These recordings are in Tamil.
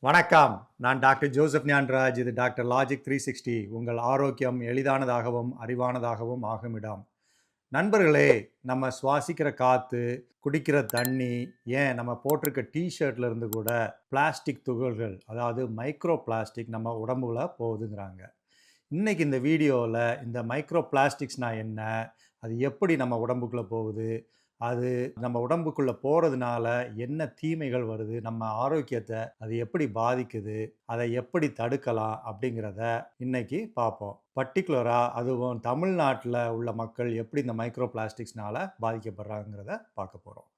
வணக்கம். நான் டாக்டர் ஜோசப் ஞான்ராஜ். இது டாக்டர் லாஜிக் 360. உங்கள் ஆரோக்கியம் எளிதானதாகவும் அறிவானதாகவும் ஆகும் இடம். நண்பர்களே, நம்ம சுவாசிக்கிற காத்து, குடிக்கிற தண்ணி, ஏன் நம்ம போட்டிருக்க ஷர்ட்ல இருந்து கூட பிளாஸ்டிக் துகள்கள், அதாவது மைக்ரோ பிளாஸ்டிக் நம்ம உடம்புல போகுதுங்கிறாங்க. இன்னைக்கு இந்த வீடியோவில் இந்த மைக்ரோ பிளாஸ்டிக்ஸ்னா என்ன, அது எப்படி நம்ம உடம்புக்குள்ளே போகுது, அது நம்ம உடம்புக்குள்ளே போகிறதுனால என்ன தீமைகள் வருது, நம்ம ஆரோக்கியத்தை அது எப்படி பாதிக்குது, அதை எப்படி தடுக்கலாம் அப்படிங்கிறத இன்னைக்கு பார்ப்போம். பர்டிகுலராக அதுவும் தமிழ்நாட்டில் உள்ள மக்கள் எப்படி இந்த மைக்ரோ பிளாஸ்டிக்ஸ்னால பாதிக்கப்படுறாங்கிறத பார்க்க போகிறோம்.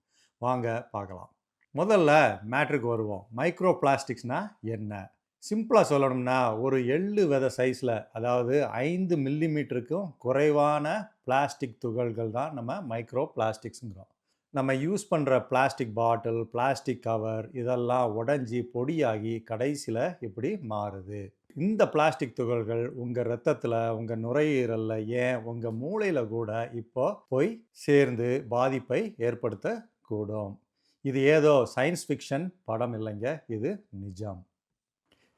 வாங்க பார்க்கலாம். முதல்ல மேட்ருக்கு வருவோம். மைக்ரோ பிளாஸ்டிக்ஸ்னா என்ன? சிம்பிளாக சொல்லணும்னா ஒரு எள்ளு விதை சைஸில், அதாவது 5 மில்லிமீட்டருக்கும் குறைவான பிளாஸ்டிக் துகள்கள் தான் நம்ம மைக்ரோ பிளாஸ்டிக்ஸுங்கிறோம். நம்ம யூஸ் பண்ணுற பிளாஸ்டிக் பாட்டில், பிளாஸ்டிக் கவர் இதெல்லாம் உடஞ்சி பொடியாகி கடைசியில் இப்படி மாறுது. இந்த பிளாஸ்டிக் துகள்கள் உங்கள் ரத்தத்தில், உங்கள் நுரையீரலில், ஏன் உங்கள் மூளையில் கூட இப்போ போய் சேர்ந்து பாதிப்பை ஏற்படுத்தக்கூடும். இது ஏதோ சயின்ஸ் ஃபிக்ஷன் படம் இல்லைங்க, இது நிஜம்.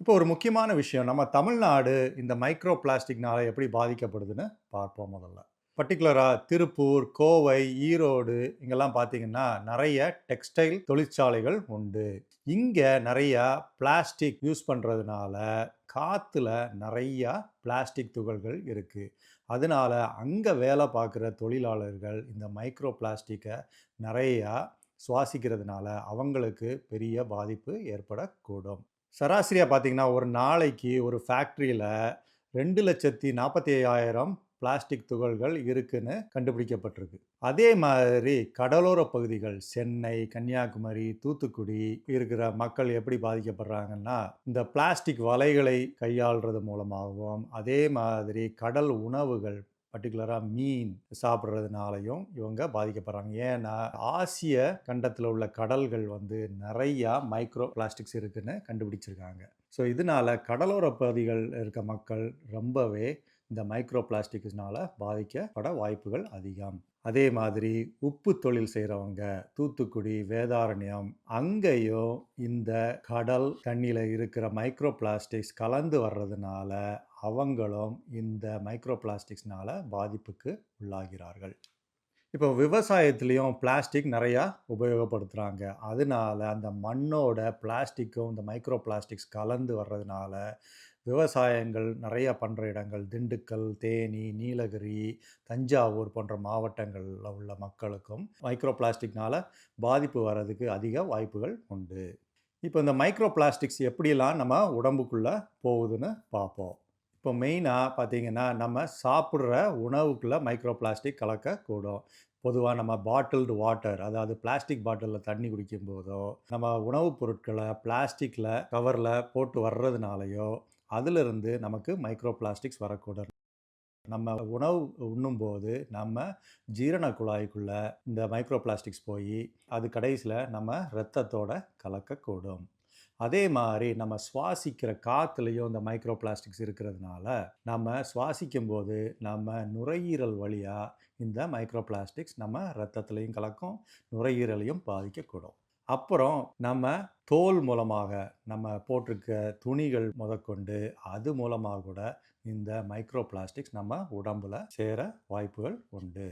இப்போ ஒரு முக்கியமான விஷயம், நம்ம தமிழ்நாடு இந்த மைக்ரோ பிளாஸ்டிக்னால எப்படி பாதிக்கப்படுதுன்னு பார்ப்போம். முதல்ல பர்டிகுலராக திருப்பூர், கோவை, ஈரோடு இங்கெல்லாம் பார்த்தீங்கன்னா நிறைய டெக்ஸ்டைல் தொழிற்சாலைகள் உண்டு. இங்கே நிறையா பிளாஸ்டிக் யூஸ் பண்ணுறதுனால காற்றுல நிறையா பிளாஸ்டிக் துகள்கள் இருக்குது. அதனால அங்கே வேலை பார்க்குற தொழிலாளர்கள் இந்த மைக்ரோ பிளாஸ்டிக்கை நிறையா சுவாசிக்கிறதுனால அவங்களுக்கு பெரிய பாதிப்பு ஏற்படக்கூடும். சராசரியாக பார்த்தீங்கன்னா ஒரு நாளைக்கு ஒரு ஃபேக்ட்ரியில் 2,45,000 பிளாஸ்டிக் துகள்கள் இருக்குன்னு கண்டுபிடிக்கப்பட்டிருக்கு. அதே மாதிரி கடலோர பகுதிகள், சென்னை, கன்னியாகுமரி, தூத்துக்குடி இருக்கிற மக்கள் எப்படி பாதிக்கப்படுறாங்கன்னா, இந்த பிளாஸ்டிக் வலைகளை கையாளுறது மூலமாகவும், அதே மாதிரி கடல் உணவுகள் பர்டிகுலராக மீன் சாப்பிட்றதுனாலையும் இவங்க பாதிக்கப்படுறாங்க. ஏன்னா ஆசிய கண்டத்தில் உள்ள கடல்கள் நிறையா மைக்ரோ பிளாஸ்டிக்ஸ் இருக்குன்னு கண்டுபிடிச்சிருக்காங்க. ஸோ இதனால கடலோர பகுதிகள் இருக்க மக்கள் ரொம்பவே இந்த மைக்ரோ பிளாஸ்டிக்ஸ்னால பாதிக்கப்பட வாய்ப்புகள் அதிகம். அதே மாதிரி உப்பு தொழில் செய்கிறவங்க, தூத்துக்குடி, வேதாரண்யம், அங்கேயும் இந்த கடல் தண்ணியில் இருக்கிற மைக்ரோ பிளாஸ்டிக்ஸ் கலந்து வர்றதுனால அவங்களும் இந்த மைக்ரோ பிளாஸ்டிக்ஸ்னால பாதிப்புக்கு உள்ளாகிறார்கள். இப்போ விவசாயத்துலேயும் பிளாஸ்டிக் நிறையா உபயோகப்படுத்துகிறாங்க. அதனால அந்த மண்ணோட பிளாஸ்டிக்கும் இந்த மைக்ரோ பிளாஸ்டிக்ஸ் கலந்து வர்றதுனால விவசாயங்கள் நிறையா பண்ணுற இடங்கள் திண்டுக்கல், தேனி, நீலகிரி, தஞ்சாவூர் போன்ற மாவட்டங்களில் உள்ள மக்களுக்கும் மைக்ரோ பிளாஸ்டிக்னால் பாதிப்பு வர்றதுக்கு அதிக வாய்ப்புகள் உண்டு. இப்போ இந்த மைக்ரோ பிளாஸ்டிக்ஸ் எப்படியெல்லாம் நம்ம உடம்புக்குள்ளே போகுதுன்னு பார்ப்போம். இப்போ மெயினாக பார்த்தீங்கன்னா நம்ம சாப்பிட்ற உணவுக்குள்ளே மைக்ரோ பிளாஸ்டிக் கலக்கக்கூடும். பொதுவாக நம்ம பாட்டில்டு வாட்டர், அதாவது பிளாஸ்டிக் பாட்டிலில் தண்ணி குடிக்கும்போதோ, நம்ம உணவுப் பொருட்களை பிளாஸ்டிக்கில் கவரில் போட்டு வர்றதுனாலையோ அதிலிருந்து நமக்கு மைக்ரோ பிளாஸ்டிக்ஸ் வரக்கூடாது. நம்ம உணவு உண்ணும்போது நம்ம ஜீரண குழாய்க்குள்ளே இந்த மைக்ரோ பிளாஸ்டிக்ஸ் போய் அது கடைசியில் நம்ம இரத்தத்தோட கலக்கக்கூடும். அதே மாதிரி நம்ம சுவாசிக்கிற காற்றுலையும் இந்த மைக்ரோ பிளாஸ்டிக்ஸ் இருக்கிறதுனால நம்ம சுவாசிக்கும்போது நம்ம நுரையீரல் வழியாக இந்த மைக்ரோ பிளாஸ்டிக்ஸ் நம்ம இரத்தத்துலையும் கலக்கும், நுரையீரலையும் பாதிக்கக்கூடும். அப்புறம் நம்ம தோல் மூலமாக நம்ம போட்டிருக்க துணிகள் முதற்கொண்டு அது மூலமாக கூட இந்த மைக்ரோ பிளாஸ்டிக்ஸ் நம்ம உடம்புல சேர வாய்ப்புகள் உண்டு.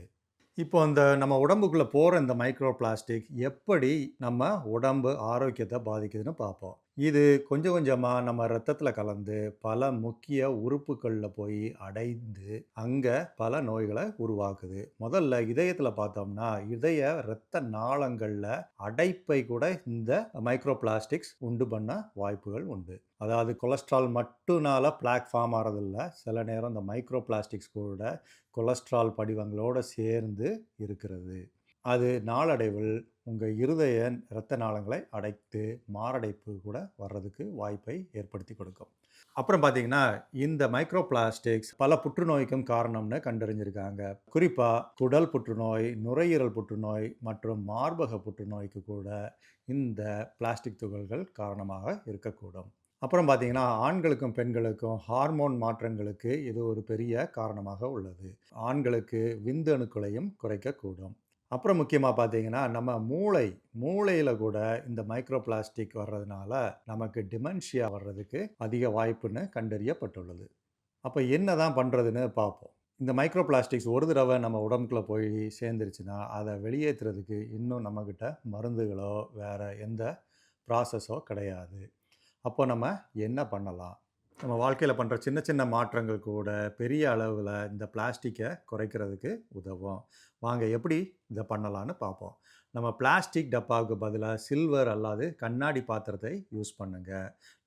இப்போ இந்த நம்ம உடம்புக்குள்ளே போகிற இந்த மைக்ரோ பிளாஸ்டிக் எப்படி நம்ம உடம்பு ஆரோக்கியத்தை பாதிக்குதுன்னு பார்ப்போம். இது கொஞ்சம் கொஞ்சமாக நம்ம ரத்தத்தில் கலந்து பல முக்கிய உறுப்புகளில் போய் அடைந்து அங்கே பல நோய்களை உருவாக்குது. முதல்ல இதயத்தில் பார்த்தோம்னா இதய இரத்த நாளங்களில் அடைப்பை கூட இந்த மைக்ரோ பிளாஸ்டிக்ஸ் உண்டு பண்ண வாய்ப்புகள் உண்டு. அதாவது கொலஸ்ட்ரால் மட்டும்னால பிளாக் ஃபார்ம் ஆகிறதில்ல, சில நேரம் இந்த மைக்ரோ பிளாஸ்டிக்ஸ் கூட கொலஸ்ட்ரால் படிவங்களோடு சேர்ந்து இருக்கிறது. அது நாளடைவில் உங்கள் இருதய இரத்த நாளங்களை அடைத்து மாரடைப்பு கூட வர்றதுக்கு வாய்ப்பை ஏற்படுத்தி கொடுக்கும். அப்புறம் பார்த்தீங்கன்னா இந்த மைக்ரோ பிளாஸ்டிக்ஸ் பல புற்றுநோய்க்கும் காரணம்னு கண்டறிஞ்சிருக்காங்க. குறிப்பாக குடல் புற்றுநோய், நுரையீரல் புற்றுநோய் மற்றும் மார்பக புற்றுநோய்க்கு கூட இந்த பிளாஸ்டிக் துகள்கள் காரணமாக இருக்கக்கூடும். அப்புறம் பார்த்தீங்கன்னா ஆண்களுக்கும் பெண்களுக்கும் ஹார்மோன் மாற்றங்களுக்கு இது ஒரு பெரிய காரணமாக உள்ளது. ஆண்களுக்கு விந்தணுக்களையும் குறைக்கக்கூடும். அப்புறம் முக்கியமா பார்த்தீங்கன்னா, நம்ம மூளையில கூட இந்த மைக்ரோ பிளாஸ்டிக் வர்றதுனால, நமக்கு டிமென்ஷியா வர்றதுக்கு அதிக வாய்ப்புன்னு கண்டறியப்பட்டுள்ளது. அப்ப என்னதான் பண்றதுன்னு பார்ப்போம். இந்த மைக்ரோ பிளாஸ்டிக்ஸ் ஒரு தடவ நம்ம உடம்புக்குள்ள போய் சேர்ந்துருச்சுன்னா, அத வெளியேத்துறதுக்கு இன்னும் நம்மகிட்ட மருந்துகளோ, வேற எந்த ப்ராசஸோ கிடையாது. அப்போ நம்ம என்ன பண்ணலாம்? நம்ம வாழ்க்கையில பண்ற சின்ன சின்ன மாற்றங்கள் கூட பெரிய அளவுல இந்த பிளாஸ்டிக்க குறைக்கிறதுக்கு உதவும். வாங்க எப்படி இத பண்ணலான்னு பார்ப்போம். நம்ம பிளாஸ்டிக் டப்பாவுக்கு பதிலா சில்வர் அல்லாது கண்ணாடி பாத்திரத்தை யூஸ் பண்ணுங்க.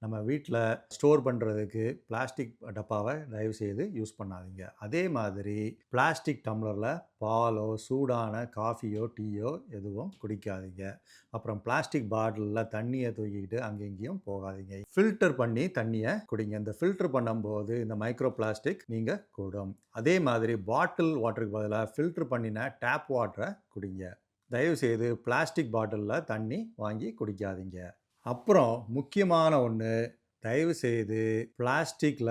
நம்ம வீட்ல ஸ்டோர் பண்றதுக்கு பிளாஸ்டிக் டப்பாவ தயவுசெய்து யூஸ் பண்ணாதீங்க. அதே மாதிரி பிளாஸ்டிக் டம்ளர்ல பாலோ, சூடான காஃபியோ, டீயோ எதுவும் குடிக்காதீங்க. அப்புறம் பிளாஸ்டிக் பாட்டில்ல தண்ணிய தூக்கிக்கிட்டு அங்க இங்கேயும் போகாதீங்க. ஃபில்டர் பண்ணி தண்ணிய குடிங்க. இந்த ஃபில்டர் பண்ணும்போது இந்த மைக்ரோ பிளாஸ்டிக் நீங்க கூடும். அதே மாதிரி பாட்டில் வாட்டருக்கு பதிலா ஃபில்டர் பண்ணின டேப் வாட்டர குடிங்க. தயவுசெய்து பிளாஸ்டிக் பாட்டில்ல தண்ணி வாங்கி குடிக்காதீங்க. அப்புறம் முக்கியமான ஒண்ணு, தயவுசெய்து பிளாஸ்டிக்ல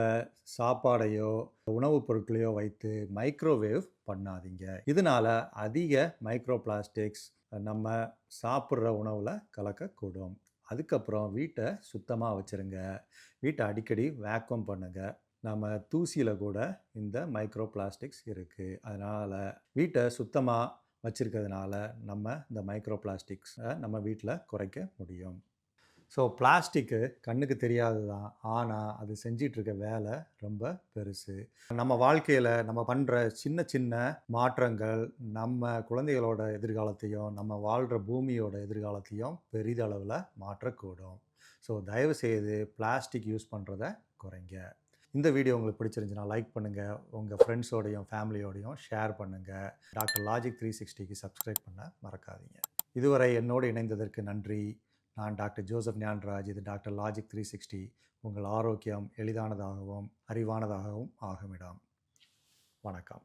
சாப்பாடையோ, உணவுப் பொருட்களையோ வைத்து மைக்ரோவேவ் பண்ணாதீங்க. இதனால அதிக மைக்ரோ பிளாஸ்டிக்ஸ் நம்ம சாப்பிடுற உணவுல கலக்கக்கூடும். அதுக்கப்புறம் வீட்ட சுத்தமா வச்சிருங்க. வீட்ட அடிக்கடி வேக்யூம் பண்ணுங்க. நம்ம தூசியில கூட இந்த மைக்ரோ பிளாஸ்டிக்ஸ் இருக்கு. அதனால வீட்ட சுத்தமா வச்சிருக்கிறதுனால நம்ம இந்த மைக்ரோ பிளாஸ்டிக்ஸை நம்ம வீட்டில் குறைக்க முடியும். ஸோ பிளாஸ்டிக்கு கண்ணுக்கு தெரியாது தான், ஆனால் அது செஞ்சிட்டு இருக்க வேலை ரொம்ப பெருசு. நம்ம வாழ்க்கையில் நம்ம பண்ணுற சின்ன சின்ன மாற்றங்கள் நம்ம குழந்தைகளோட எதிர்காலத்தையும் நம்ம வாழ்கிற பூமியோட எதிர்காலத்தையும் பெரிதளவில் மாற்றக்கூடும். ஸோ தயவுசெய்து பிளாஸ்டிக் யூஸ் பண்ணுறத குறைங்க. இந்த வீடியோ உங்களுக்கு பிடிச்சிருந்துச்சுன்னா லைக் பண்ணுங்கள், உங்கள் ஃப்ரெண்ட்ஸோடையும் ஃபேமிலியோடையும் ஷேர் பண்ணுங்கள். டாக்டர் லாஜிக் 360க்கு சப்ஸ்கிரைப் பண்ண மறக்காதீங்க. இதுவரை என்னோடு இணைந்ததற்கு நன்றி. நான் டாக்டர் ஜோசப் ஞான்ராஜ். இது டாக்டர் லாஜிக் 360. உங்கள் ஆரோக்கியம் எளிதானதாகவும் அறிவானதாகவும் ஆகுமிடம். வணக்கம்.